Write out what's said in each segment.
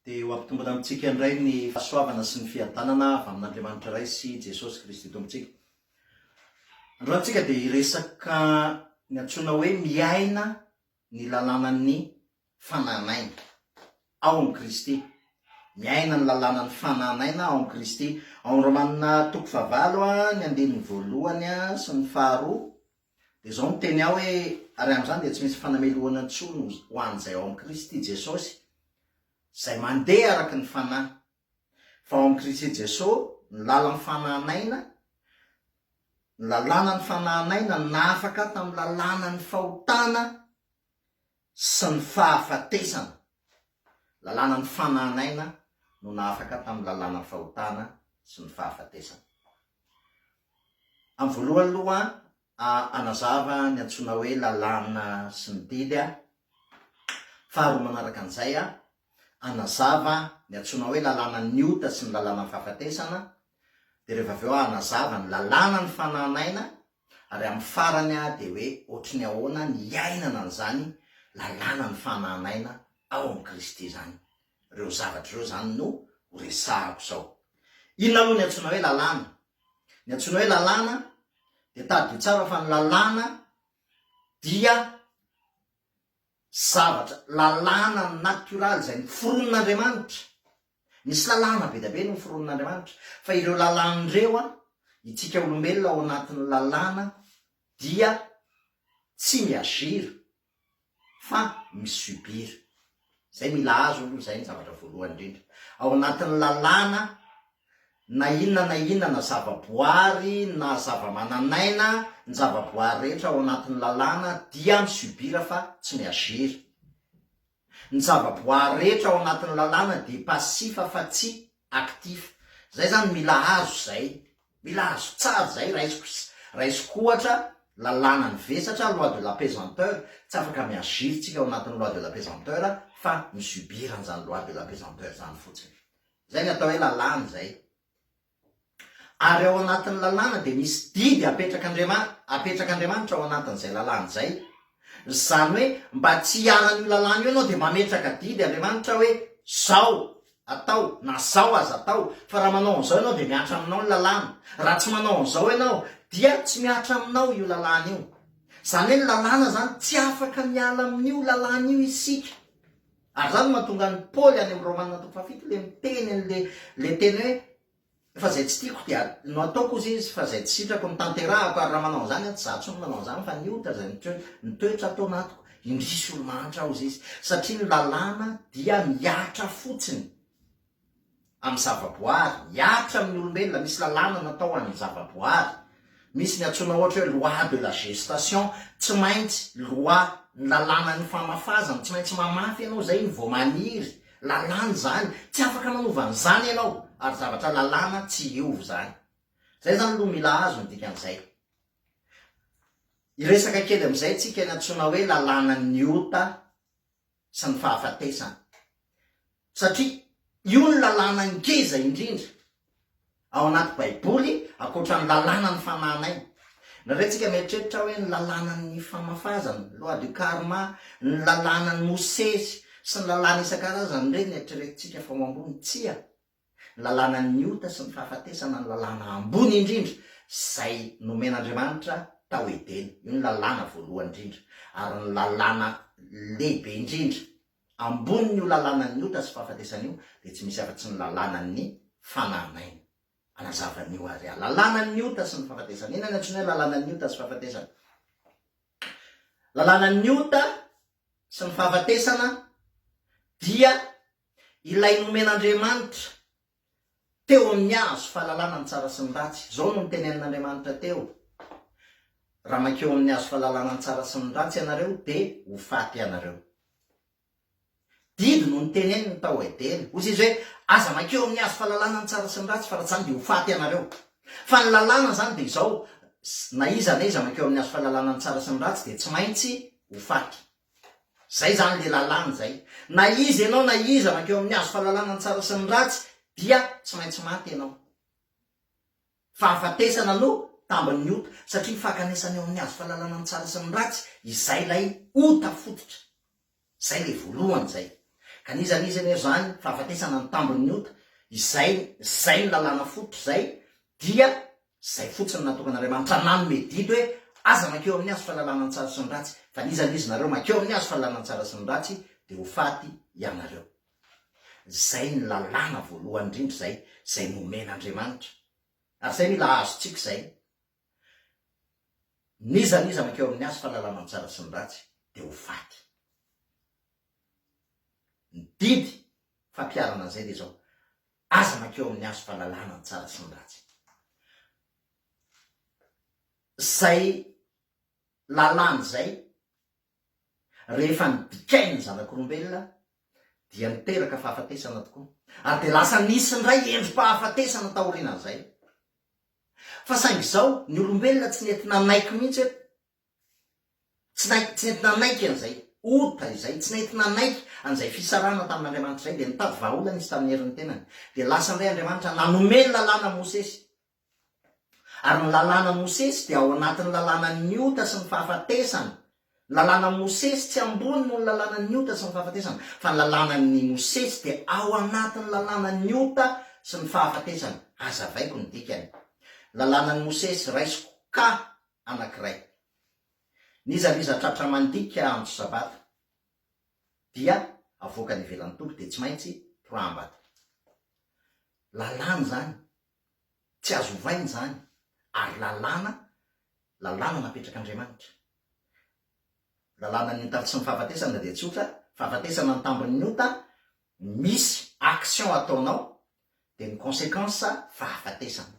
dia ho ampitombona amintsika indray ny fahasoavana sy ny fiadanana avy amin'Andriamanitra iray sy Jesosy Kristy tompontsika. Androantsika dia hiresaka ny antsoina hoe miaina ny lalànan'ny fananaina ao amin'ny Kristy. Miaina ny lalànan'ny fananaina ao amin'ny Kristy. Ao amin'ny Romanina 9 ny andininy voalohany sy ny faharoa dia zao miteny aho hoe ary amin'izany dia tsy misy fanameloana intsony ho an'izay ao amin'ny Kristy Jesosy izay mandeha araka ny fanahy. Fa ao amin'ny Kristy Jesosy ny lalan'ny fananaina, ny lalànan'ny fananaina nafaka tamin'ny lalànan'ny fahotana sy ny fahafatesana. Lalànan'ny fananaina no nafaka tamin'ny lalànan'ny fahotana sy ny fahafatesana. Amin'ny voalohany aloha anazava ny antsoina hoe lalàna sy ny didy. Faharoa manaraka an'izay anazava ny antsoina hoe lalàna ny ota sy ny lalàna ny fahafatesana. Dia rehefa avy eo anazava ny lalàna ny fananaina, ary amin'ny farany dia hoe ohatry ny ahoana ny iainana an'izany lalàna ny fananaina ao amin'ny Kristy zany. Ireo zavatra ireo zany no horesahako zao. Inona aloha ny antsoina hoe lalàna? Ny antsoina hoe lalàna dia tadio tsara fa ny lalàna dia zavatra, lalàna natioraly izay noforon'Andriamanitra. Misy lalàna be dia be no noforon'Andriamanitra, fa ireo lalàn'ireo itsika olombelona ao anatin'ny lalàna dia tsy miazira fa misubira. Zay mila azo aloha, zay ny zavatra voalohany indrindra. Ao anatin'ny lalàna na inona na zavaboary na zavamananaina, ny zavaboary rehetra ao anatin'ny lalàna dia misubira fa tsy miazira. Ny zavaboary rehetra ao anatin'ny lalàna dia pasifa fa tsy aktifa. Zay zany mila azo zay, mila azo tsara zay. Raisiko ohatra lalàna ny vesatra, loi de la pesanteur, tsy afaka miaziritsika ao anatin'ny loi de la pesanteur fa misubira an'izany loi de la pesanteur zany fotsiny. Zay ny atao hoe lalàna zay. Ary ao anatin'ny lalàna dia misy didy apetrak'Andriamanitra ao anatin'izay lalàna zay. Zany hoe mba tsy hiaran'io lalàna io ianao dia mametraka didy Andriamanitra hoe zao atao na zao aza atao, fa raha manao an'izao ianao dia miatra aminao ny lalàna. Raha tsy manao an'izao ianao dia tsy miatra aminao io lalàna io. Zany hoe ny lalàna zany tsy afaka miala amin'io lalàna io isika. Ary zany mahatonga ny Paoly any amin'ny Romanina 7 le miteny le teny hoe fa zay tsy tiako dia no ataoko izy fa zay tsy sitrako ny tanterahako, ary raha manao an'izany tsy zaho tsy manao an'izany fa ny ota zay ny toetra atao anatiko. Indrisy olo mahantra aho izy satria ny lalàna dia miatra fotsiny amin'ny zavaboary, miatra amin'ny olombelona. Misy lalàna natao amin'ny zavaboary, misy ny antsoina ohatra hoe loi de la gestation, tsy maintsy loi ny lalàna ny famafazana, tsy maintsy mamafy ianao zay ny vao maniry. Lalàna zany, tsy afaka manova an'izany ianao, ary zavatra lalàna tsy hiova zany. Zay zany aloha mila azo ny dikan'izay. Iresaka kely amin'izay tsika ny antsoina hoe lalàna ny ota sy ny fahafatesana, satria io ny lalàna ngeza indrindra ao anaty baiboly ankoatra ny lalàna ny fananaina. Naretsika mieritreritra hoe ny lalàna ny famafazana, loi de karma, ny lalàna ny mosesy sy ny lalàna isan-karazany ireny eritreretintsika fa ao ambony. Tsia, ny lalàna ny ota sy ny fahafatesana ny lalàna ambony indrindra izay nomen'Andriamanitra tao Edena. Io ny lalàna voalohany indrindra, ary ny lalàna lehibe indrindra ambony io lalàna ny ota sy fahafatesana io dia tsy misy afa-tsy ny lalàna ny fananaina. Anazavan'io ary lalàna ny ota sy ny fahafatesana. Inona ny antsoina hoe lalàna ny ota sy fahafatesana? Lalàna ny ota sy ny fahafatesana dia ilay nomen'Andriamanitra teo amin'ny azo fahalalana ny tsara sy ny ratsy. Zao no nitenenin'Andriamanitra teo: raha makeo amin'ny azo fahalalana ny tsara sy ny ratsy ianareo dia ho faty ianareo. Didy no niteneniny tao Edena. Hozy izy hoe aza makeo amin'ny azo fahalalana ny tsara sy ny ratsy, fa raha zany dia ho faty ianareo. Fa ny lalàna zany dia izao: na iza makeo amin'ny azo fahalalana ny tsara sy ny ratsy dia tsy maintsy ho faty. Zay zany le lalàna zay. Na iza ianao na iza makeo amin'ny azo fahalalana ny tsara sy ny ratsy dia tsy maintsy maty ianao. Fahafatesana aloha tambiny ota, satria fakanesana eo amin'ny azo fahalalana ny tsara sy ny ratsy izay lay ota fototra. Zay le voalohany zay. ka nizanizy ane zany fahafatesana ny tambony ota izay ny lalàna foto zay dia zay fotsiny natokan'Andriamanitra nanome didy hoe aza makeo amin'ny azo fahalalana ny tsara sy ny ratsy, fa nizanizy nareo makeo amin'ny azo fahalalana ny tsara sy ny ratsy de ho faty ianareo. Zay ny lalàna voalohany indrindra zay nomen'Andriamanitra, ary zay mila azontsika zay. Nizaniza makeo amin'ny azo fahalalana ny tsara sy ny ratsy de ho faty. Ny didy fampiarana an'izay de zao, aza makeo amin'ny azo fahalalana ny tsara sy ny ratsy. Zay lalàna zay rehefa nidikainy ny zanak'olombelona dia niteraka fahafatesana tokoa, ary de lasa nisy ndray endrim-pahafatesana taorianan'izay. Fa saingy zao ny olombelona tsy nety nanaiky mihitsy, tsy nety nanaiky an'izay ota izay, tsy nety nanaiky an'izay fisarana tamin'Andriamanitra zay, de nitady vahaolana izy tamin'ny herin'ny tenany, de lasa ndray Andriamanitra nanome ny lalàna Mosesy. Ary ny lalàna Mosesy dia ao anatin'ny lalàna ny ota sy ny fahafatesana. Lalàna Mosesy tsy ambony no ny lalàna ny ota sy ny fahafatesana, fa ny lalàna ny Mosesy dia ao anatin'ny lalàna ny ota sy ny fahafatesana. Azavaiko ny dikany. Lalàna ny Mosesy raisiko ka anankiray. Nizaniza tratra mandika andro sabata dia avoaka ny ivelan'ny tompo de tsy maintsy toram-bato. Lalàna zany tsy azo ovainy zany, ary lalàna napetrak'Andriamanitra. Lalàna ny ota sy ny fahafatesana de tsotra, fahafatesana ny tambony ota, misy action ataonao de ny conséquence fahafatesana.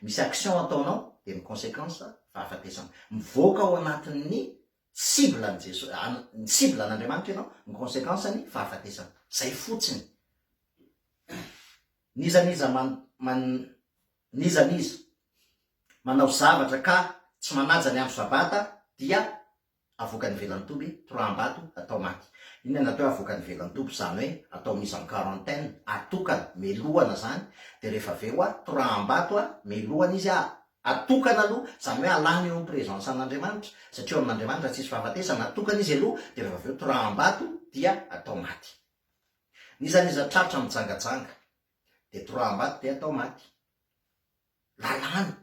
Misy action ataonao de ny conséquence fahafatesana. Mivoaka ao anatin'ny cible ny Jesosy, ny cible n'Andriamanitra ianao, ny conséquence ny fahafatesana. Zay fotsiny. Nizaniza manao zavatra ka tsy manaja ny andro sabata dia avoaka ny ivelan'ny tombo, toram-bato, atao maty. Inona natao avoaka ny ivelan'ny tombo? Zany hoe atao mise en quarantaine, atokana, melohana zany. De rehefa aveo toram-bato melohana izy atokana aloha, zany hoe alany eo amin'ny présence an'Andriamanitra, satria eo amin'Andriamanitra tsisy fahafatesana, atokana izy aloha, de rehefa aveo toram-bato dia atao maty. Nizaniza tratra mijangajanga de toram-bato de atao maty. Lalàna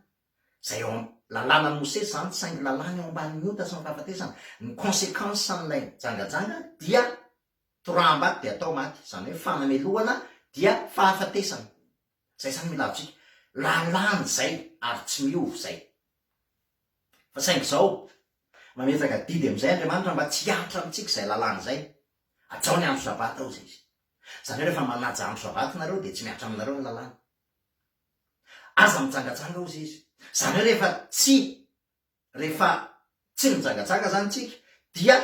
zay lalàna ny Mosesy zany saingy lalàna eo ambanin'ny ota sy ny fahafatesana. Ny conséquence an'ilay jangajanga dia toram-bato de atao maty, zany hoe fanamelohana dia fahafatesana. Zay zany mila atsika lalàna zay ary tsy miovy zay. Fa saingy zao mametaka didy am'izay Andriamanitra mba tsy hiatra amitsika zay lalàna zay. Atao ny andro sabata ao zay izy. Zany hoe rehefa manaja andro sabata nareo de tsy miatra aminareo ny lalàna. Aza mijangajanga ao zay izy. Zany hoe rehefa tsy mijangajanga zany tsika dia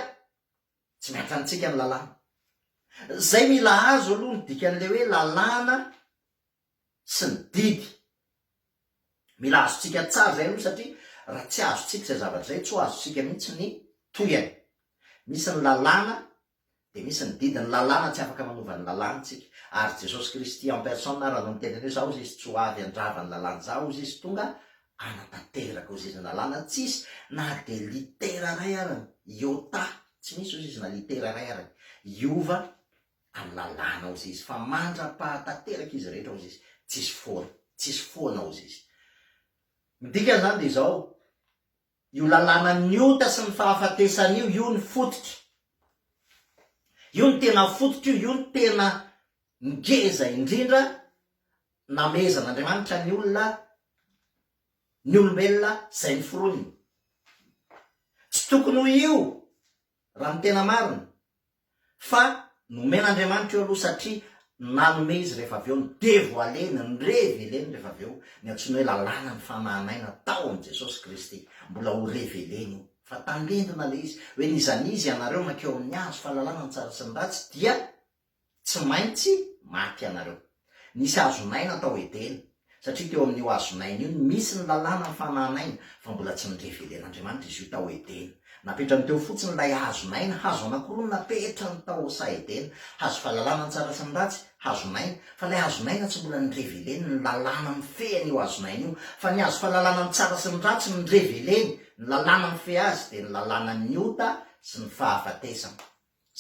tsy miatra amitsika ny lalàna. Zay mila azo aloha ny dikan'le hoe lalàna sy ny didy. Mila azontsika tsara zay aloha, satria raha tsy azontsika zay zavatra zay, tsy ho azontsika mihitsy ny toyany. Misy ny lalàna de misy ny didy. Ny lalàna tsy afaka manova ny lalàna tsika, ary Jesosy Kristy en personne raha no miteny hoe zao izy tsy ho avy andrava ny lalàna zao izy tonga anatanteraka izy ny lalàna, tsisy na de litera ray arany iota, tsy misy izy na litera ray arany iova amin'ny lalàna ao izy, fa mandra-pahatanteraka izy rehetra ao izy, tsisy foana ao izy. Midika zany de zao, io lalàna ny ota sy ny fahafatesana io ny fototra. Io ny tena fototra io ny tena ngeza indrindra namezan'Andriamanitra ny olombelona zay ny foroniny. Tsy tokony ho io raha ny tena marina, fa nomen'Andriamanitra io aloha, satria nanome izy rehefa aveo ny dévoilena, ny révéleny rehefa aveo ny antsoina hoe lalàna ny fanahinaina tao am' Jesosy Kristy. Mbola ho révéleny io, fa tandrendrina le izy hoe nizanizy ianareo makeo amin'ny azo fahalalana ny tsara sy ny ratsy dia tsy maintsy maty ianareo. Nisy azonaina tao Edena, satria teo amin'io azonaina io misy ny lalàna ny fanahinaina, fa mbola tsy nirevelen'Andriamanitra izy io tao Edena. Napetrany teo fotsiny lay hazonaina, hazo anankiroa napetrany tao sa Edena, hazo fahalalana ny tsara sy ny ratsy, hazonaina. Fa lay hazonaina tsy mbola nireveleny ny lalàna mifeany io hazonaina io, fa ny hazo fahalalana ny tsara sy ny ratsy ny nireveleny, ny lalàna mife azy de ny lalàna ny ota sy ny fahafatesana.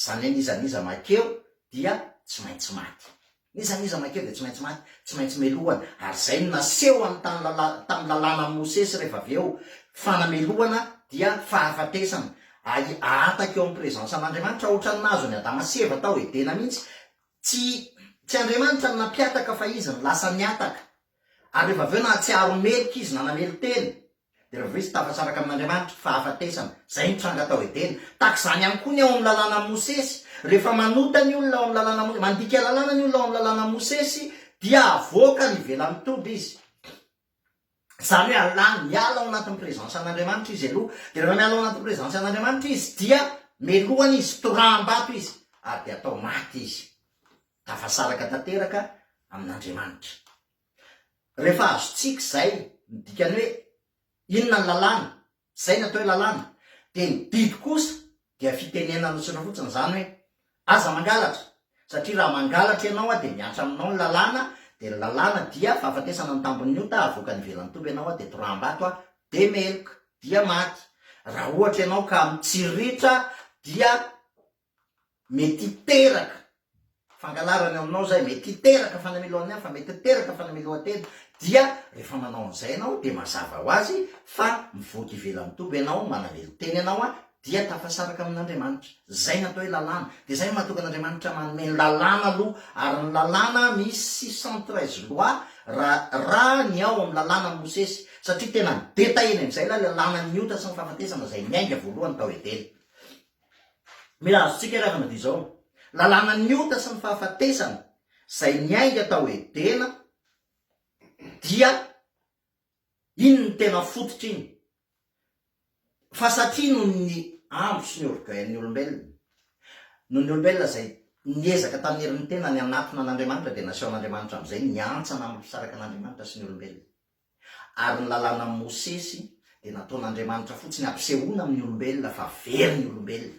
Zany hoe nizaniza makeo dia tsy maintsy maty. Nizaniza makeo de tsy maintsy maty, tsy maintsy melohana. Ary zay no naseho any tamin'ny lalàna Mosesy rehefa avy eo fanamelohana dia fahafatesana. Aataka eo amin'ny prezensa an'Andriamanitra ohatrany nazo ny Adama sy Eva tao edena mihitsy. Tsy Andriamanitra no nampiataka fa izy no lasa niataka. Ary rehefa avy eo na atsiaro meloka izy nanamelo teny, de rehefa izy tafasaraka amin'Andriamanitra fahafatesana. Zay mitranga tao edena. Tak'izany ihany koa ny ao amin'ny lalàna Mosesy. Rehefa manota ny olona ao amin'ny lalàna Mosesy, mandika lalàna ny olona ao amin'ny lalàna Mosesy, dia avoaka ny ivelany toby izy. Zany hoe miala ao anatin'ny prezensa an'Andriamanitra izy aloha. De rehefa miala ao anatin'ny prezensa an'Andriamanitra izy dia melohana izy, toram-bato izy, ary de atao maty izy. Tafasaraka tanteraka amin'Andriamanitra. Rehefa azotsika zay, dikany hoe inona ny lalàna, zay natao hoe lalàna. De ny didy kosa dia fitenenana notsona fotsiny, zany hoe aza mangalatra. Satria raha mangalatra ianao de miatra aminao ny lalàna, de ny lalàna dia fahafatesana ny tambon'ny ota, avoaka ny ivelany toby ianao de toram-bato de meloka, dia maty. Raha ohatra ianao ka mitsiritra dia mety teraka fangalarany aminao zay, mety teraka fanamelohan'ny fa mety teraka fanamelohan-tena. Dia rehefa manao an'izay ianao de mazava ho azy fa mivoaka ivelany toby ianao, manamelo teny ianao dia tafasaraka amin'Andriamanitra. Zay natao hoe lalàna. De zay mahatonga an'Andriamanitra manome ny lalàna aloha. Ary ny lalàna misy 613 loi raha ny ao amin'ny lalàna Mosesy. Satria tena detaheny amin'izay lalàna ny ota sy ny fahafatesana zay miainga voalohany tao edena. Mila azontsika ravana de zao. Lalàna ny ota sy ny fahafatesana zay miainga tao edena dia iny ny tena fototra iny. Fa satria no ny ambro sy ny orgueiln'ny olombelona. No ny olombelona zay niezaka tamin'ny herin'ny tena ny anatona an'Andriamanitra de naseho an'Andriamanitra amin'izay niantsana amin'ny fisaraka an'Andriamanitra sy ny olombelona. Ary ny lalàna Mosesy de nataon'Andriamanitra fotsiny ampisehoana amin'ny olombelona fa very ny olombelona.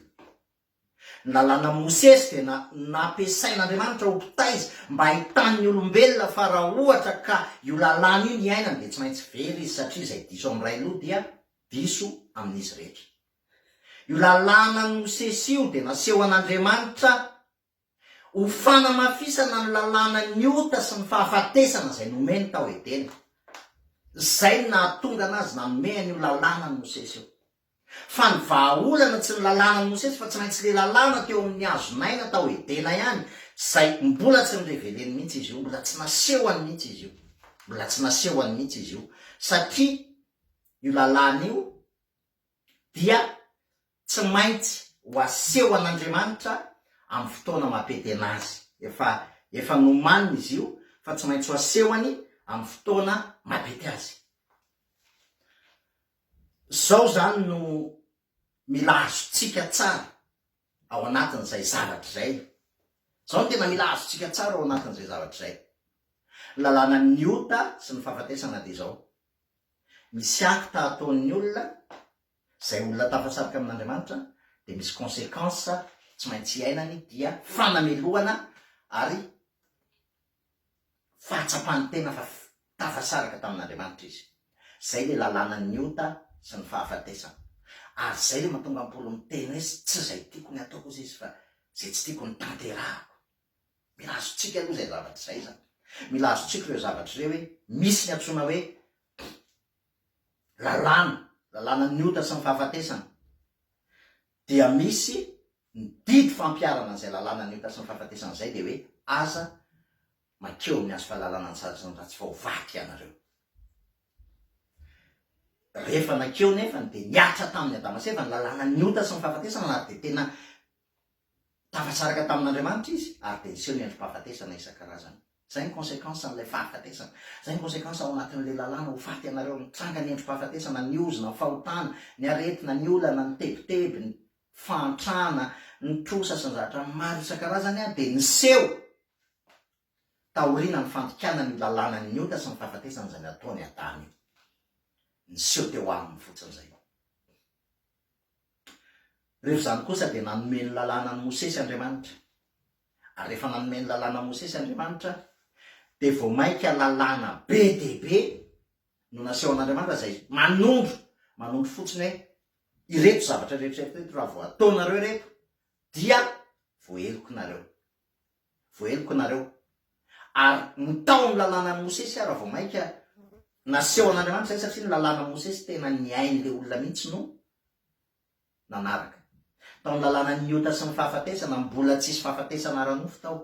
Ny lalàna Mosesy de nampiasain'Andriamanitra ho mpitaiza mba hahitan'ny olombelona fa raha ohatra ka io lalàna io ny ainany de tsy maintsy very izy, satria zay diso amin'ray loha dia diso amin'izy rehetra. Io lalàna Mosesy io de naseho an'Andriamanitra ho fanamafisana ny lalàna ny ota sy ny fahafatesana zay nomeny tao edena. Zay nahatonga anazy nanome an'io lalàna ny Mosesy io. Fa ny vahaolana tsy ny lalàna ny Mosesy fa tsy maintsy le lalàna teo amin'ny hazonaina tao edena ihany, zay mbola tsy nireveleny mihitsy izy io, mbola tsy nasehoany mihitsy izy io, mbola tsy nasehoany mihitsy izy io. Satria io lalàna io dia tsy maintsy ho aseho an'Andriamanitra amin'ny fotoana mampety anazy. Efa nomanina izy io fa tsy maintsy ho asehoany amin'ny fotoana mampety azy. Zao zany no mila azontsika tsara ao anatin'izay zavatra zay. Zao no tena mila azontsika tsara ao anatin'izay zavatra zay. Lalàna ny ota sy ny fahafatesana de zao. Misy akta ataon'ny olona, zay olona tafasaraka amin'Andriamanitra, de misy conséquence tsy maintsy iainany, dia fanamelohana ary fahatsapany tena fa tafasaraka tamin'Andriamanitra izy. Zay le lalàna ny ota sy ny fahafatesana. Ary zay le mahatonga ampolo miteny hoe tsy zay tiako ny ataoko izy fa zay tsy tiako ny tanterahako. Mila azontsika aloha zay zavatra zay zany. Mila azontsika ireo zavatra reo hoe misy ny antsoina hoe lalàna ny ota sy ny fahafatesana. Dia misy ny didy fampiarana an'izay lalàna ny ota sy ny fahafatesana zay de hoe aza makeo amin'ny azo fahalalana ny sasany ratsy fa ho vaky ianareo. Rehefa nakeo nefa de niatra tamin'ny Adama sy Eva ny lalàna ny ota sy ny fahafatesana, ary de tena tafasaraka tamin'Andriamanitra izy, ary de niseho ny endrim-pahafatesana isan-karazany. Zay ny conséquence an'ilay fahafatesana. Zay ny conséquence ao anatin'ilay lalàna ho vaky ianareo, mitranga ny endrim-pahafatesana, ny ozona, ny fahotana, ny aretina, ny olana, ny tebiteby, ny fantrana, ny trosa sy ny zavatra maro isan-karazany, de niseho taorina ny fantikana ny lalàna ny ota sy ny fahafatesana zay nataony Adama. Niseho teo aminy fotsiny zay. Rehefa zany kosa de nanome ny lalàna ny Mosesy Andriamanitra. Ary rehefa nanome ny lalàna Mosesy Andriamanitra, de vao mainka lalàna be de be no naseho an'Andriamanitra zay manondro fotsiny hoe ireto zavatra rehetra raha vao ataonareo reto dia voahelokonareo. voeloko nareo ary mitao ny lalànany Mosesy raha vao mainka naseho an'Andriamanitra zay satria ny lalàna Mosesy tena niain'le olona mihitsy no nanaraka. Tao ny lalàna ny ota sy ny fahafatesana mbola tsisy fahafatesana ara-nofo tao,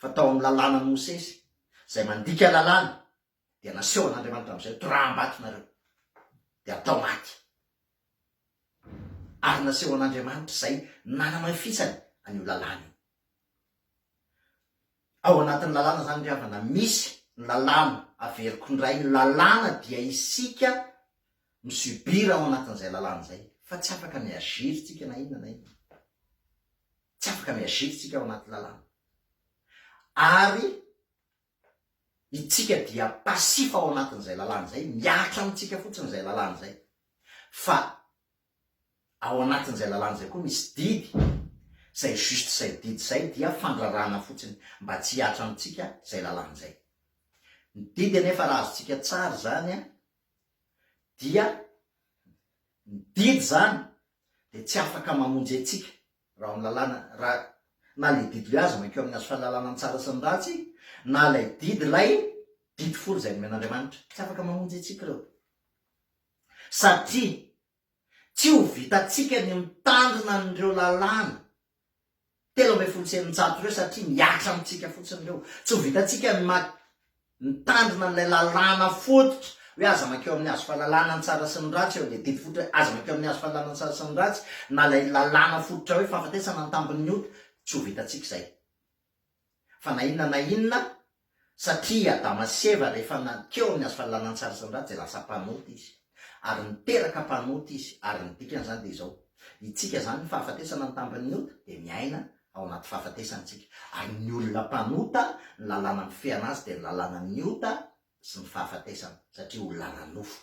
fa tao amin'ny lalàna Mosesy zay mandika lalàna dia naseho an'Andriamanitra amin'izay toram-bato nareo dia atao maty. Ary naseho an'Andriamanitra zay nanamafisany an'io lalàna. Ao anatin'ny lalàna zany ry havana misy ny lalàna averiko indray, ny lalàna dia isika misubira ao anatin'izay lalàna zay, fa tsy afaka miaziry tsika na inona na inona, tsy afaka miaziry tsika ao anaty lalàna. Ary itsika dia pasifa ao anatin'izay lalàna zay, miatra amitsika fotsiny zay lalàna zay, fa ao anatin'izay lalàna zay koa misy didy zay juste zay didy zay dia fandrarana fotsiny mba tsy hiatra amitsika zay lalàna zay. Ny didy anefa raha azotsika tsara zany dia ny didy zany de tsy afaka mamonjy atsika raha amin'ny lalàna, raha na le didy le azy makeo amin'ny azo fahalalana ny tsara sy ny ratsy, na lay didy lay didy folo zay nomen'Andriamanitra, tsy afaka mamonjy atsika reo, satria tsy ho vitatsika ny mitandrina n'ireo lalàna 13 reo satria miatra amitsika fotsiny reo. Tsy ho vitatsika ny mitandrina n'ilay lalàna fototra hoe aza makeo amin'ny azo fahalalana ny tsara sy ny ratsy eo, le didy fototra aza makeo amin'ny azo fahalalana ny tsara sy ny ratsy, na lay lalàna fototra hoe fahafatesana ny tambon'ny ota, tsy ho vitatsika zay. Fa na inona satria Adama sy Eva rehefa nakeo amin'ny azo fahalalana ny tsara sy ny ratsy dia lasa mpanota izy, ary niteraka mpanota izy, ary ny dikany zany dia izao, itsika zany fahafatesana ny tambon'ny ota dia miaina ao anaty fahafatesantsika, ary ny olona mpanota ny lalàna mifeana azy dia ny lalàna ny ota sy ny fahafatesana, satria olona ara-nofo.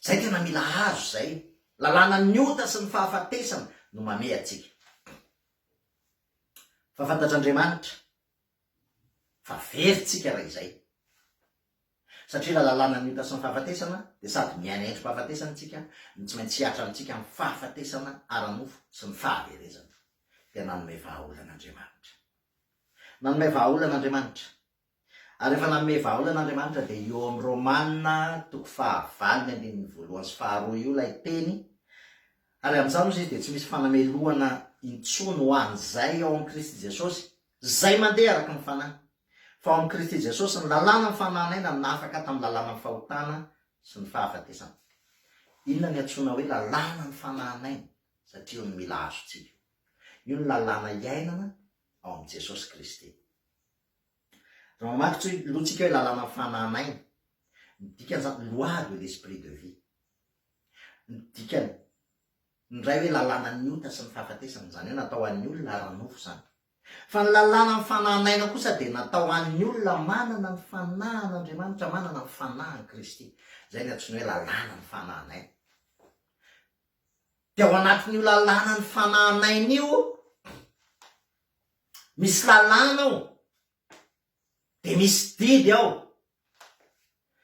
Zay tena mila azo zay, lalàna ny ota sy ny fahafatesana no mame atsika. Fa fantatr'Andriamanitra fa veritsika raha izay, satria lalàna ny ota sy ny fahafatesana dia sady miaina endrim-pahafatesana tsika, tsy maintsy hiatra amitsika amin'ny fahafatesana ara-nofo sy ny fahaverezana. Dia nanome vahaolan'Andriamanitra, nanome vahaolan'Andriamanitra. Ary rehefa nanome vahaolan'Andriamanitra dia eo amin'ny Romanina 5:1 sy 2 io lay teny. Ary amin'izany izy dia tsy misy fanameloana intsony ho an'izay ao amin'ny Kristy Jesosy zay mandeha araka ny fanahy, fa ao amin'ny Kristy Jesosy ny lalàna ny fanahinaina nafaka tamin'ny lalàna ny fahotana sy ny fahafatesana. Inona ny antsoina hoe lalàna ny fanahinaina? Satria io ny mila azotsika, io ny lalàna iainana ao amin'ny Jesosy Kristy. Raha mamaky loantsika hoe lalàna ny fanahinaina, ny dikany zany loi de l'esprit de vie, ny dikany ny ray hoe lalàna ny ota sy ny fahafatesana, zany hoe natao an'ny olona ara-nofo zany. Fa ny lalàna ny fanahinaina kosa dia natao an'ny olona manana ny fanahin'Andriamanitra, manana ny fanahin'i Kristy. Zay ny antsoina hoe lalàna ny fanahinaina. Dia ao anatin'io lalàna ny fanahinaina io misy lalàna ao, dia misy didy ao.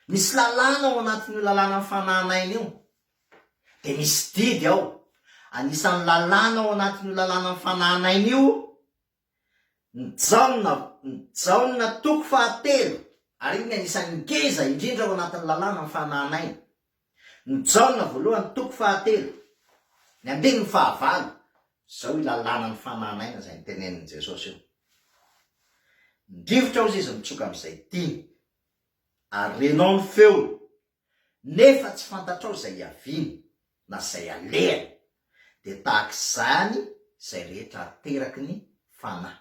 Misy lalàna ao anatin'io lalàna ny fanahinaina io, dia misy didy ao. Anisan'ny lalàna ao anatin'io lalàna ny fanahinaina io ny jaona toko 7, ary io ny anisan'ny ngeza indrindra ao anatin'ny lalàna ny fanahinaina. Ny jaona voalohany toko 7, ny andiny 9, zao lalàna ny fanahinaina zay nitenenin'i Jesosy io. Ndrivotra ozy izy mitsoka amin'izay tiny, ary renao ny feo nefa tsy fantatrao zay aviany na zay alehany, dia tahaka izany zay rehetra ateraky ny fanahy.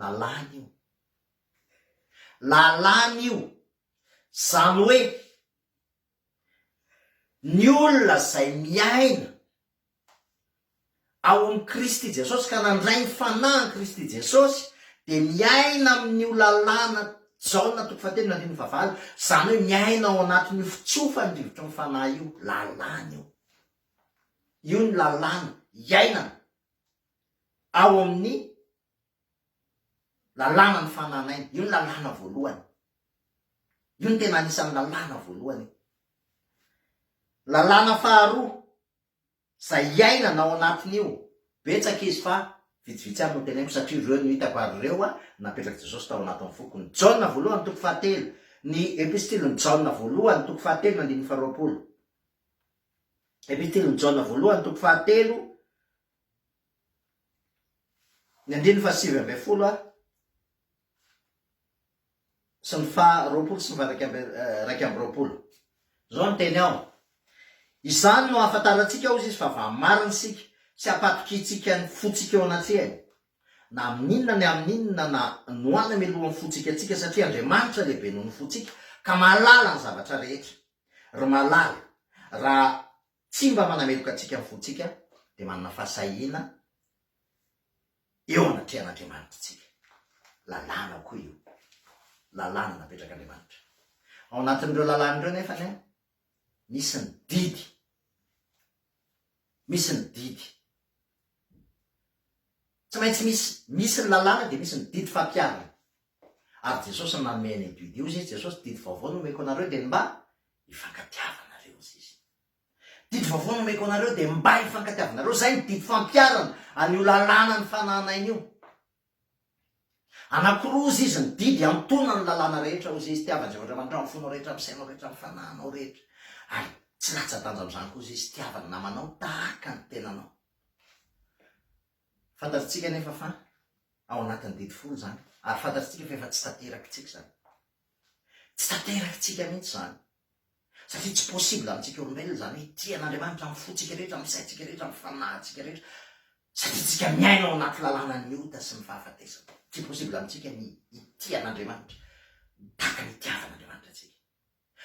Lalàna io, lalàna io, zany hoe ny olona zay miaina ao amin'ny Kristy Jesosy ka nandray ny fanahin'i Kristy Jesosy dia miaina amin'io lalàna jaona toko 7 na 9, zany hoe miaina ao anatin'io fitsofany rivotry ny fanahy io. Lalàna io, io ny lalàna iainana ao amin'ny lalàna ny fanahinaina. Io ny lalàna voalohany, io ny tena anisan'ny lalàna voalohany. Lalàna faharoa zay iainana ao anatin'io, betsaka izy fa vitsivitsy aby no teneniko satria reo no hitako ary reo a napetraky jesosy tao anatin'ny fokony jaona voalohany toko fahatelo ny epistilony jaona voalohany toko fahatelo na andiny faharoapolo epistilony jaona voalohany toko fahatelo ny andiny fahasivy amby folo a sy ny faharoapolo sy ny raiky amby roapolo zao ny teny ao izany no ahafantarantsika ao izy fa vamariny sika sy apatokitsika ny fotsika eo anatrehany na amin'inona ny amin'inona na noana milohan'ny fotsika atsika satria Andriamanitra lehibe noho ny fotsika ka mahalala ny zavatra rehetra ry malala raha tsy mba manameloka atsika ny fotsika dia manana fahasahina eo anatrehan'Andriamanitra tsika lalàna koa io lalàna napetraka Andriamanitra ao anatin'ireo lalàn'ireo nefa ny misy ny didy tsy maintsy misy ny lalàna dia misy ny didy fampiarana ary Jesosy ny nanome ny didy io izy Jesosy didy vaovao no omeko anareo dia mba hifankatiavanareo izy didy vaovao no omeko anareo dia mba hifankatiavanareo zay ny didy fampiarana an'io lalàna ny fananainy io anakirozy izy ny didy antona ny lalàna rehetra ozy izy tiavan-Jehovatra mandrao ny fonao rehetra misainao rehetra mifananao rehetra ary tsy latsa-danja am'izany koa izy tiavana namanao tahaka ny tenanao fantatritsika nefa fa ao anatin'ny didy folo zany ary fantatritsika fa efa tsy tanterakitsika zany tsy tanterakitsika mihitsy zany satria tsy possible amintsika olombelona zany hoe tian'Andriamanitra amin'ny fotsika rehetra misaitsika rehetra mifanahintsika rehetra satria tsika miaina ao anaty lalàna ny ota sy ny fahafatesana tsy possible amintsika ny itian'Andriamanitra tahaka ny itiavan'Andriamanitra atsika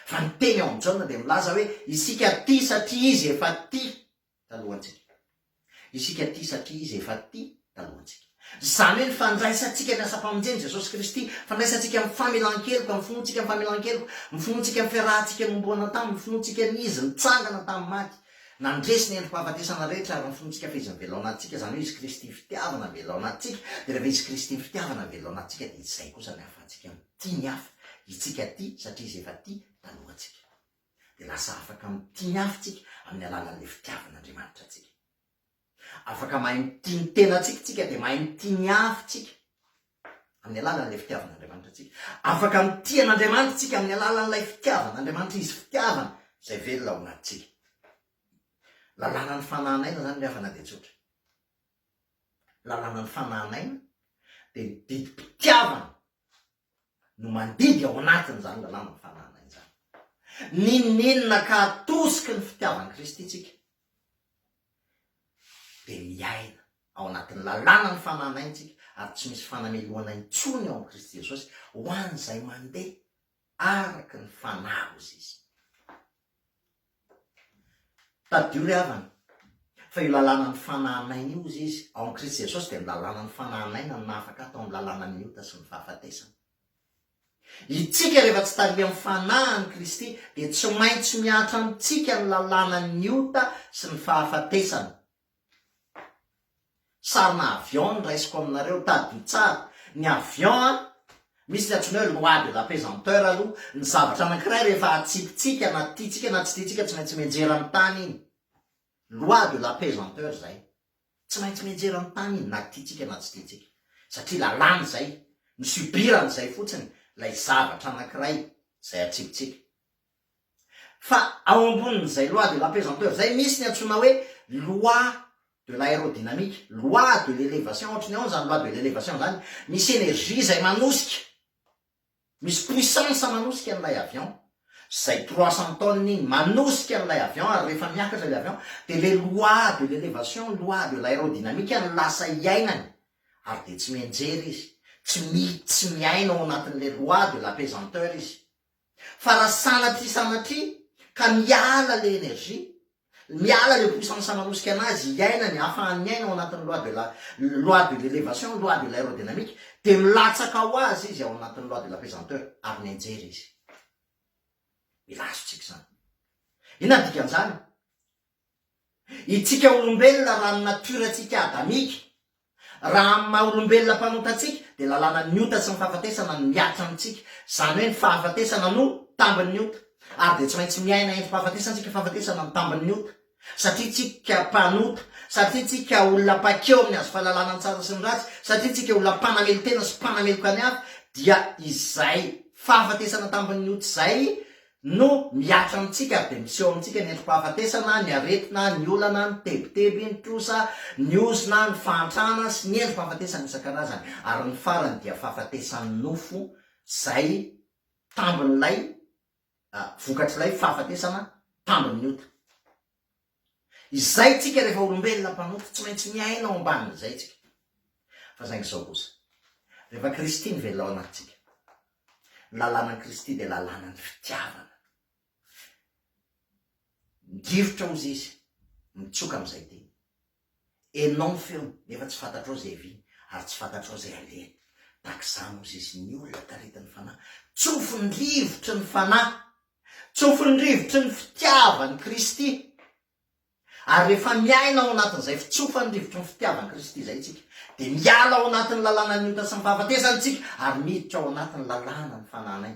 fa ny teny ao amin'jaona dia milaza hoe isika ty satria izy efa ty talohantsika isika ty satria izy efa ty talohantsika zany hoe ny fandraisantsika ny asa-pamonjeny Jesosy Kristy fandraisantsika amin'ny famelan-keloka mifinoantsika amin'ny famelan-keloka mifinoantsika amin'ny fiarahantsika nomboana tamy mifinoantsika ny izy nitsangana tamy maty nandresy ny endrim-pahafatesana rehetra ary mifinoantsika fa izy mivelo anatsika zany hoe izy Kristy fitiavana velo anatsika dia rehefa izy Kristy fitiavana velo anatsika dia izay kosa ny ahafahantsika mity ny hafa itsika ty satria izy efa ty talohantsika dia lasa afaka mity ny hafitsika amin'ny alalan'le fitiavan'Andriamanitra atsika afaka mahay mity ny tenatsika tsika dia mahay mity ny hafitsika amin'ny alalan'le fitiavan'Andriamanitra atsika afaka mity an'Andriamanitra tsika amin'ny alalan'ilay fitiavan'Andriamanitra izy fitiavana izay velona ao anatsika lalàna ny fanahinaina zany le afana dia tsotra lalàna ny fanahinaina dia didim-pitiavana no mandidy ao anatiny zany lalàna ny fanahinaina zany ninninona ka atosiky ny fitiavan'i Kristy tsika dia miaina ao anatin'ny lalàna ny fanahinaintsika ary tsy misy fanameloana intsony ao amin'i Kristy Jesosy ho an'izay mandeha araky ny fanahy ozy izy tadio ry havana fa io lalàna ny fanahinaina io izy izy ao amin'i Kristy Jesosy dia ny lalàna ny fanahinaina no nahafaka atao amin'ny lalàna ny ota sy ny fahafatesana itsika rehefa tsy taria amin'ny fanahiny Kristy dia tsy maintsy miatra amintsika ny lalàna ny ota sy ny fahafatesana sarina avion ny raisiko aminareo tadio tsara ny avion misy ny antsoina hoe loi de la pesanteur aloha ny zavatra anankiray rehefa atsipitsika na titsika na tsy titsika tsy maintsy mianjera amin'ny tany iny loi de la pesanteur zay tsy maintsy mianjera amin'ny tany iny na titsika na tsy titsika satria lalàna zay ny subirany zay fotsiny lay zavatra anankiray zay atsipitsika fa ao ambonin'izay loi de la pesanteur zay misy ny antsoina hoe loi de l'aérodynamique loi de l'élévation ohatrany ao zany loi de l'élévation zany misy énergie zay manosika misy puissance manosika an'ilay avion zay 300 tonnes iny manosika an'ilay avion ary rehefa miakatra le avion dia le loi de l'élévation loi de l'aérodynamique ny lasa iainany ary dia tsy mianjera izy tsy miaina ao anatin'le loi de la pesanteur izy fa raha sanatria ka miala le énergie miala le puissance manosika anazy iainany ahafahany miaina ao anatin'ny loi de l'élévation loi de l'aérodynamique dia milatsaka ho azy izy ao anatin'ny loi de la pesanteur ary mianjera izy milasotsika zany ina dikan'izany itsika olombelona raha ny natioratsika adamika raha amin'ny maha olombelona mpanotatsika dia lalàna ny ota sy ny fahafatesana ny miatra amitsika zany hoe ny fahafatesana no tambiny ny ota ary dia tsy maintsy miaina endry fahafatesana tsika fahafatesana ny tambiny ny ota satria tsika mpanota, satria tsika olona mpakeo amin'ny azo fahalalana ny tsara sy ny ratsy, satria tsika olona mpanamelo tena sy mpanameloka ny avy, dia izay fahafatesana tambin'ny ota zay no miatra amitsika de miseho amitsika ny endrim-pahafatesana, ny aretina, ny olana, ny tebiteby, ny trosa, ny ozona, ny fahantrana sy ny endrim-pahafatesana isan-karazany. Ary ny farany dia fahafatesan'ny nofo zay tambin'ilay vokatr'ilay fahafatesana tambin'ny ota. Izay tsika rehefa olombelona mpanota tsy maintsy miaina ao ambanin'izay tsika. Fa zaingy zao kosa, rehefa Kristy ny velona ao anatsika, lalànan'i Kristy de lalànan'ny fitiavana. Ndivotra ozy izy mitsoka am'izay teny, enao ny feony nefa tsy fantatrao zay viny ary tsy fantatrao zay aleny. Takizany ozy izy ny olona taretin'ny fanahy, tsofo ny rivotry ny fanahy, tsofo ny rivotry ny fitiavan'i Kristy. Ary rehefa miaina ao anatin'izay fitsofany rivotry ny fitiavan'i Kristy zay tsika, de miala ao anatin'ny lalànan'ny ota sy ny fahafatesany tsika, ary miditra ao anatin'ny lalànan'ny fananay.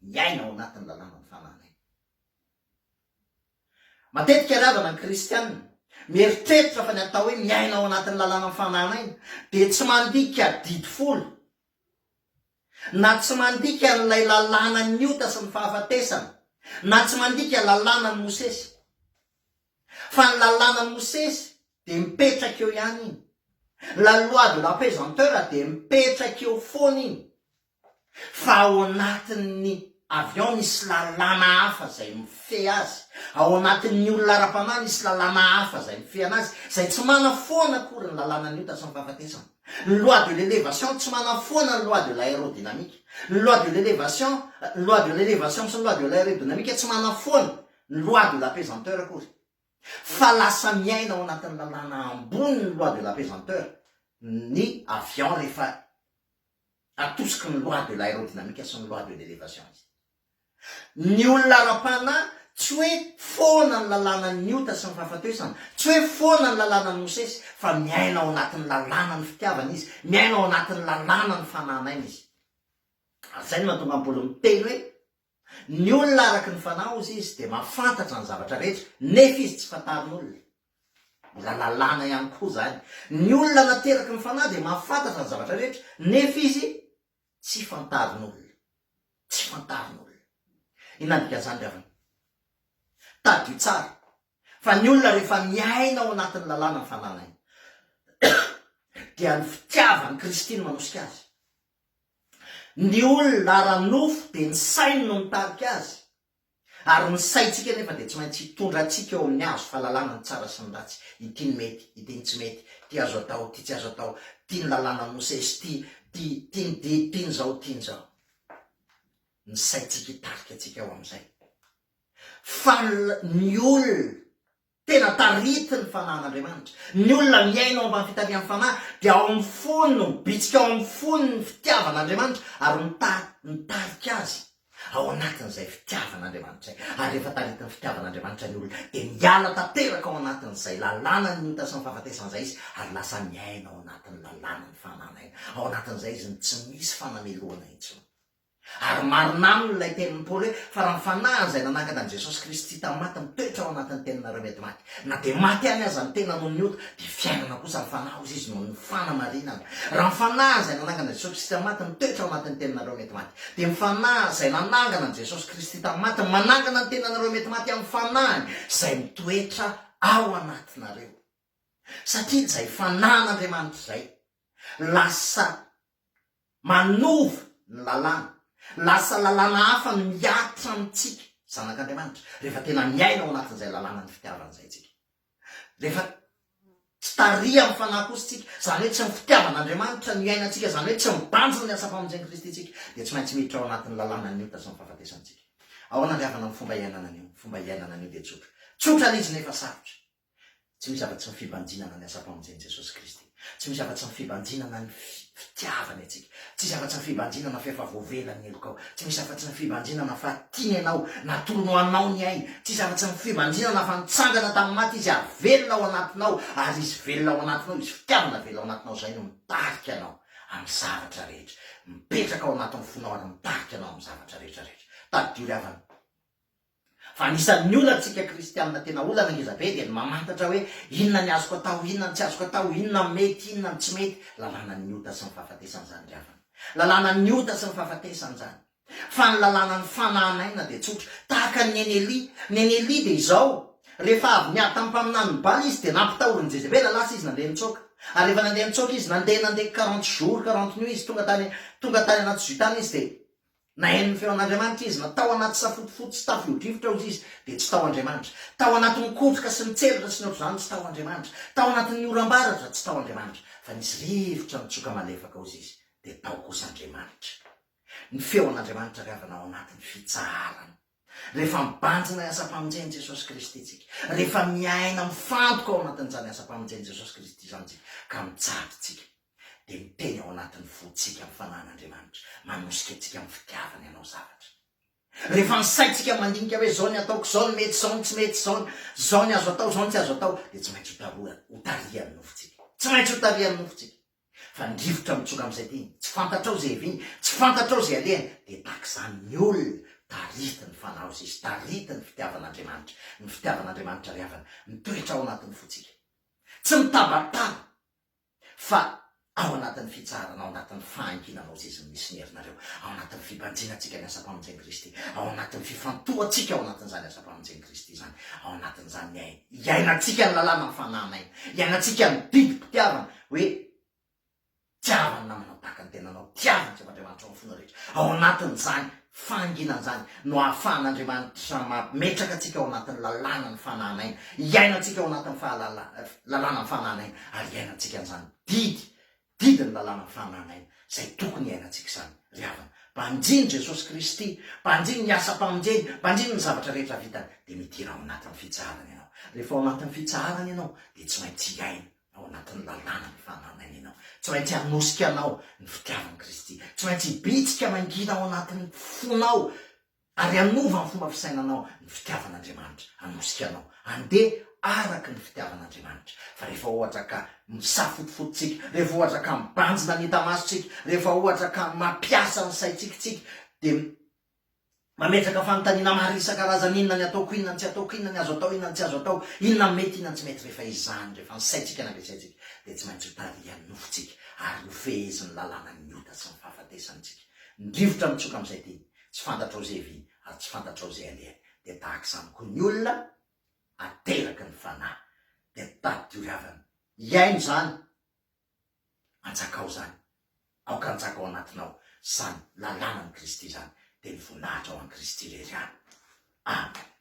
Miaina ao anatin'ny lalànan'ny fananay. Matetika ravana ny kristianina mieritreritra fa ny atao hoe miaina ao anatin'ny lalànan'ny fananaina de tsy mandika didy folo, na tsy mandika n'ilay lalànan'ny ota sy ny fahafatesana, na tsy mandika lalànan'ny Mosesy. Fa ny lalànan'ny Mosesy de mipetraka eo ihany iny. La loi de la pesanteur de mipetraka eo foana iny. Fa ao anatin'ny avy ao nisy lalàna hafa zay mife azy, ao anatin'ny olona ara-panahy nisy lalàna hafa zay mife anazy, zay tsy mana foana akory ny lalànan'ny ota sy ny fahafatesana. Ny loi de l'élévation tsy mana foana ny loi de l'aérodynamique. Ny loi de l'élévation sy ny loi de l'aérodynamique tsy mana foana ny loi de la pesanteur akory. Fa lasa miaina ao anatin'ny lalàna ambony ny loi de la pesanteur ny avion rehefa atosiky ny loi de l'aérodynamique sy ny loi de l'élévation. Ny olona ara-panahy tsy hoe foana ny lalànan'ny ota sy ny fahafatesana, tsy hoe foana ny lalànan'ny Mosesy, fa miaina ao anatin'ny lalànan'ny fitiavana izy, miaina ao anatin'ny lalànan'ny fananaina izy. Zay no mahatonga Paoly miteny hoe ny olona araky ny fanahy ozy izy de mahafantatra ny zavatra rehetra, nefa izy tsy fantarin'olona. Mbola lalàna ihany koa zany. Ny olona nateraky ny fanahy de mahafantatra ny zavatra rehetra, nefa izy tsy fantarin'olona. Tsy fantarin'olona. Inandika zany ravana. Tadio tsara. Fa ny olona rehefa miaina ao anatin'ny lalàna ny fananaina, dia ny fitiavan'i Kristy no manosika azy. Ny olona ara-nofo de ny sainy no mitarika azy. Ary ny saintsika nefa de tsy maintsy hitondra atsika eo amin'ny azo fahalalana ny tsara sy ny ratsy. Ity ny mety, ity ny tsy mety, ty azo atao, ty tsy azo atao, ty ny lalàna Mosesy, ty ny zao, ty ny zao. Ny saintsika hitarika atsika eo am'izay. Fa ny olona tena tarity ny fanan'Andriamanitra, ny olona miaina ao ambany fitarian'ny fanahy, de ao amin'ny fony no bitsika ao amin'ny fony ny fitiavan'Andriamanitra, ary mitarika azy ao anatin'izay fitiavan'Andriamanitra zay. Ary rehefa taritiny fitiavan'Andriamanitra ny olona de miala tanteraka ao anatin'izay lalànan'ny ota sy ny fahafatesana zay izy, ary lasa miaina ao anatin'ny lalànan'ny fananaina. Ao anatin'izay izy ny tsy misy fanameloana intsony. Ary marina aminy ilay tenin'ny Paoly hoe fa raha ny fanahy zay nanangana an'i Jesosy Kristy tamy maty mitoetra ao anatin'ny teninareo mety maty. Na de maty any aza ny tena noho ny ota, de fiainana kosa ny fanahy ozy izy noho ny fanamarinana. Raha ny fanahy zay nanangana Jesosy Kristy tamy maty mitoetra ao anatin'ny teninareo mety maty, de ny fanahy zay nanangana an'i Jesosy Kristy tamy maty manangana ny tenanareo mety maty amin'ny fanahy zay mitoetra ao anatinareo. Satria zay fanan'Andriamanitra zay lasa manova ny lalàna, lasa lalàna hafa ny miatra amitsika zanak'Andriamanitra rehefa tena miaina ao anatin'izay lalàna ny fitiavana zay tsika. Rehefa tsy taria amin'ny fanahy kosa tsika, zany hoe tsy ny fitiavan'Andriamanitra ny iainantsika, zany hoe tsy mibanjina ny asa-pamonjeny Kristy tsika, de tsy maintsy miditra ao anatin'ny lalàna ny ota sy ny fahafatesantsika. Ao anandriavana ny fomba iainana an'io, fomba iainana an'io de tsotra. Tsotra l'izy nefa sarotra. Tsy misy afa-tsy ny fibanjinana ny asa-pamonjeny Jesosy Kristy. Tsy misy afa-tsy ny fibanjinana ny fitiavany atsika. Tsy misy afa-tsy ny fibanjinana fa efa voavelany elokao. Tsy misy afa-tsy ny fibanjinana fa tiany anao, natolono anao ny ainy. Tsy misy afa-tsy ny fibanjinana fa nitsangana tamin'ny maty izy ary velona ao anatinao, ary izy velona ao anatinao, izy fitiavana velona ao anatinao zay no mitarika anao amin'ny zavatra rehetra. Mipetraka ao anatin'ny fonao ary mitarika anao amin'ny zavatra rehetra rehetra. Tadio ry havana. fa anisan'ny olatsika kristianina tena olana ngezabe dia mamantatra hoe inona ny azoko atao, inona ny tsy azoko atao, inona ny mety, inona ny tsy mety. Lalàna ny ota sy ny fahafatesana zany dravana, lalàna ny ota sy ny fahafatesana zany. Fa ny lalàna ny fanahanaina dia tsotra tahaka ny Eneli dia izao rehefa avy niady tamin'ny mpaminany baly izy dia nampitahorin'i Jezebela lasa izy nandeha nitsoaka. Ary rehefa nandeha nitsoaka izy nandeha 40 jours 40 nuits izy tonga tany anaty zotany izy dia nahenony feo an'Andriamanitra izy, natao anaty safotifoty sy tafio-drivotra ozy izy dia tsy tao Andriamanitra, tao anaty mikotroka sy mitselatra sy ny ohatr'izany tsy tao Andriamanitra, tao anatin'ny oram-baratra tsy tao Andriamanitra, fa nisy rivotra mitsoka malefaka ozy izy dia tao kosa Andriamanitra. Ny feo an'Andriamanitra ravana ao anatin'ny fitsarana rehefa mibanjina asa-pamonjeny Jesosy Kristy tsika, rehefa miaina mifantoka ao anatin'izany asa-pamonjeny Jesosy Kristy zany tsika ka mitsabo tsika dia miteny ao anatin'ny fotsika amin'ny fanan'Andriamanitra manosika antsika amin'ny fitiavana ianao zavatra. Rehefa ny saitsika mandinika hoe zao ny ataoko, zao ny mety, zao ny tsy mety, zao ny azo atao, zao ny tsy azo atao, dia tsy maintsy hotarian'ny nofotsika, tsy maintsy hotarian'ny nofotsika. Fa ny rivotra mitsoka amin'izay teny tsy fantatrao zay eviny, tsy fantatrao zay alehany dia tahak'izany ny olona tarity ny fanaozy izy, tarity ny fitiavan'Andriamanitra, ny fitiavan'Andriamanitra riavana mitoetra ao anatin'ny fotsika, tsy mitabataba fa ao anatin'ny fitsarana, ao anatin'ny fahanginanao zay izy misy nerinareo, ao anatin'ny fibanjinatsika ny asa-pamonjeny Kristy, ao anatin'ny fifantohatsika ao anatin'izany asa-pamonjeny Kristy zany, ao anatin'izany iainatsika ny lalàna ny fanahanaina, iainatsika ny didim-pitiavana hoe tiavana namanao tahaka ny tenanao, tiavana tsy Andriamanitra ao amin'ny fona rehetra. Ao anatin'izany fahanginan'izany no ahafahan'Andriamanitra mametraka atsika ao anatin'ny lalàna ny fanahanaina, iainatsika ao anatin'ny lalàna ny fanahanaina, ary iainatsika an'izany didiny lalàna ny fanahanaina zay tokony iainatsika izany riavana. Mpanjiny Jesosy Kristy, mpanjiny ny asa-pamonjeny, mpanjiny ny zavatra rehetra vitany dia midira ao anatin'ny fitsarana ianao. Rehefa ao anatin'ny fitsarana ianao dia tsy maintsy iaina ao anatin'ny lalàna ny fanahanaina ianao, tsy maintsy hanosika anao ny fitiavan'i Kristy, tsy maintsy hibitsika mangina ao anatin'ny fonao ary hanova ny fomba fisainanao ny fitiavan'Andriamanitra, hanosika anao andeha araky ny fitiavan'Andriamanitra. Fa rehefa ohatra ka misafotifototsika, rehefa ohatra ka mibanjina ny tamasitsika, rehefa ohatra ka mampiasa ny saitsika dia mametraka fanontaniana maro isan-karazany, inona ny ataoko, inona ny tsy ataoko, inona ny azo atao, inona ny tsy azo atao, inona ny mety, inona ny tsy mety. Rehefa izany, rehefa ny saitsika nampiasaitsika dia tsy maintsy hotarian'ny nofotsika ary ho feheziny lalàna ny ota sy ny fahafatesantsika. Ny rivotra mitsoka amin'izay teny tsy fantatrao zay vy ary tsy fantatrao zay alehany dia tahak'izany koa ny olona ateraky ny fanahy dia tady riavana iaino zany, anjakao zany, aoka anjakao anatinao zany lalàna ny Kristy zany dia ny voninahitra ao an'i Kristy rery any. Amen.